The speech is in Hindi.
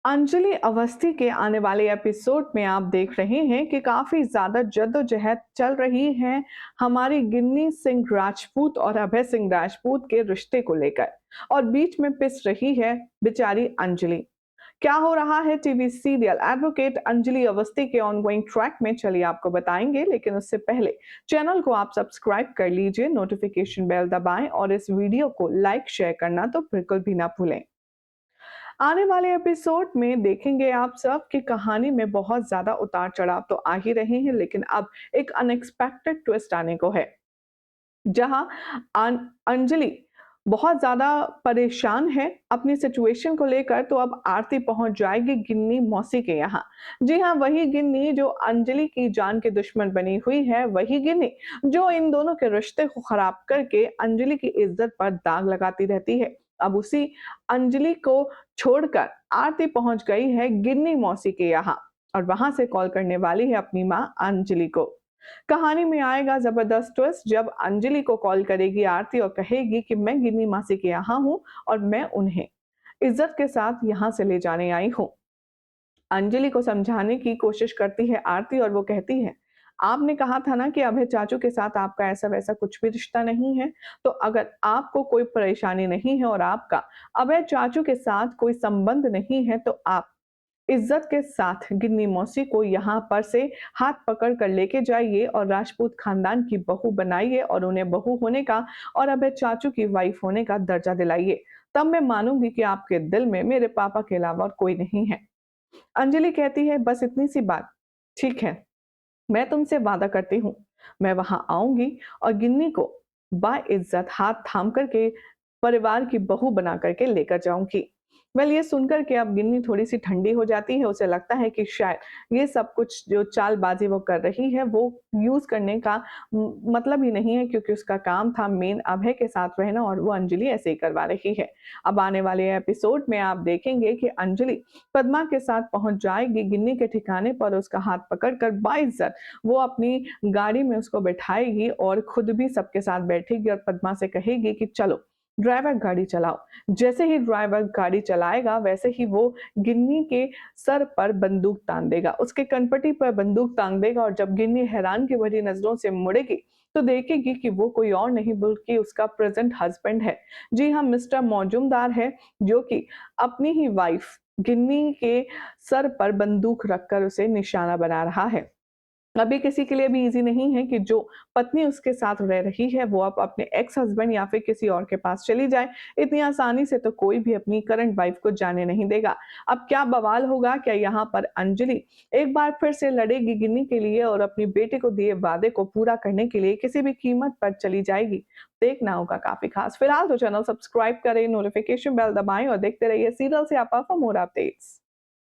अंजलि अवस्थी के आने वाले एपिसोड में आप देख रहे हैं कि काफी ज्यादा जद्दोजहद चल रही है हमारी गिन्नी सिंह राजपूत और अभय सिंह राजपूत के रिश्ते को लेकर। और बीच में पिस रही है बेचारी अंजलि। क्या हो रहा है TV serial advocate Anjali Awasthi के ऑनगोइंग ट्रैक में, चलिए आपको बताएंगे। लेकिन उससे पहले चैनल को आप सब्सक्राइब कर लीजिए, नोटिफिकेशन बेल दबाएं और इस वीडियो को लाइक शेयर करना तो बिल्कुल भी ना भूलें। आने वाले एपिसोड में देखेंगे आप सब कि कहानी में बहुत ज्यादा उतार चढ़ाव तो आ ही रहे हैं, लेकिन अब एक अनएक्सपेक्टेड ट्विस्ट आने को है, जहां अंजलि बहुत ज्यादा परेशान है अपनी सिचुएशन को लेकर। तो अब आरती पहुंच जाएगी गिन्नी मौसी के यहाँ। जी हाँ, वही गिन्नी जो अंजलि की जान की दुश्मन बनी हुई है, वही गिन्नी जो इन दोनों के रिश्ते को खराब करके अंजलि की इज्जत पर दाग लगाती रहती है। अब उसी अंजलि को छोड़कर आरती पहुंच गई है गिन्नी मौसी के यहाँ और वहां से कॉल करने वाली है अपनी माँ अंजलि को। कहानी में आएगा जबरदस्त ट्विस्ट जब अंजलि को कॉल करेगी आरती और कहेगी कि मैं गिन्नी मासी के यहाँ हूँ और मैं उन्हें इज्जत के साथ यहाँ से ले जाने आई हूँ। अंजलि को समझाने की कोशिश करती है आरती और वो कहती है, आपने कहा था ना कि अभय चाचू के साथ आपका ऐसा वैसा कुछ भी रिश्ता नहीं है। तो अगर आपको कोई परेशानी नहीं है और आपका अभय चाचू के साथ कोई संबंध नहीं है, तो आप इज्जत के साथ गिन्नी मौसी को यहाँ पर से हाथ पकड़ कर लेके जाइए और राजपूत खानदान की बहू बनाइए और उन्हें बहू होने का और अभय चाचू की वाइफ होने का दर्जा दिलाइए। तब मैं मानूंगी कि आपके दिल में मेरे पापा के अलावा और कोई नहीं है। अंजलि कहती है, बस इतनी सी बात। ठीक है, मैं तुमसे वादा करती हूँ, मैं वहां आऊंगी और गिन्नी को बाइज्जत हाथ थाम करके परिवार की बहू बना करके लेकर जाऊंगी। वेल, ये सुनकर के अब गिन्नी थोड़ी सी ठंडी हो जाती है। उसे लगता है कि शायद ये सब कुछ जो चालबाजी वो कर रही है वो यूज करने का मतलब ही नहीं है, क्योंकि उसका काम था मेन अभय के साथ रहना और वो अंजलि ऐसे ही करवा रही है। अब आने वाले एपिसोड में आप देखेंगे कि अंजलि पद्मा के साथ पहुंच जाएगी गिन्नी के ठिकाने पर, उसका हाथ पकड़कर बाइज्जत वो अपनी गाड़ी में उसको बैठाएगी और खुद भी सबके साथ बैठेगी और पद्मा से कहेगी कि चलो ड्राइवर गाड़ी चलाओ। जैसे ही ड्राइवर गाड़ी चलाएगा वैसे ही वो गिन्नी के सर पर बंदूक तान देगा, उसके कनपटी पर बंदूक तान देगा। और जब गिन्नी हैरान की भरी नजरों से मुड़ेगी तो देखेगी कि वो कोई और नहीं बल्कि उसका प्रेजेंट हस्बैंड है। जी हाँ, मिस्टर मौजूमदार है, जो कि अपनी ही वाइफ गिन्नी के सर पर बंदूक रखकर उसे निशाना बना रहा है। अभी किसी के लिए भी इजी नहीं है कि जो पत्नी उसके साथ रह रही है वो अब अपने एक्स हस्बैंड या फिर किसी और के पास चली जाए। इतनी आसानी से तो कोई भी अपनी करंट वाइफ को जाने नहीं देगा। अब क्या बवाल होगा, क्या यहाँ पर अंजलि एक बार फिर से लड़ेगी गिन्नी के लिए और अपनी बेटे को दिए वादे को पूरा करने के लिए किसी भी कीमत पर चली जाएगी? देखना होगा काफी खास। फिलहाल तो चैनल सब्सक्राइब करें, नोटिफिकेशन बेल दबाएं और देखते रहिए सीरियल से आपा फॉर मोर अपडेट्स।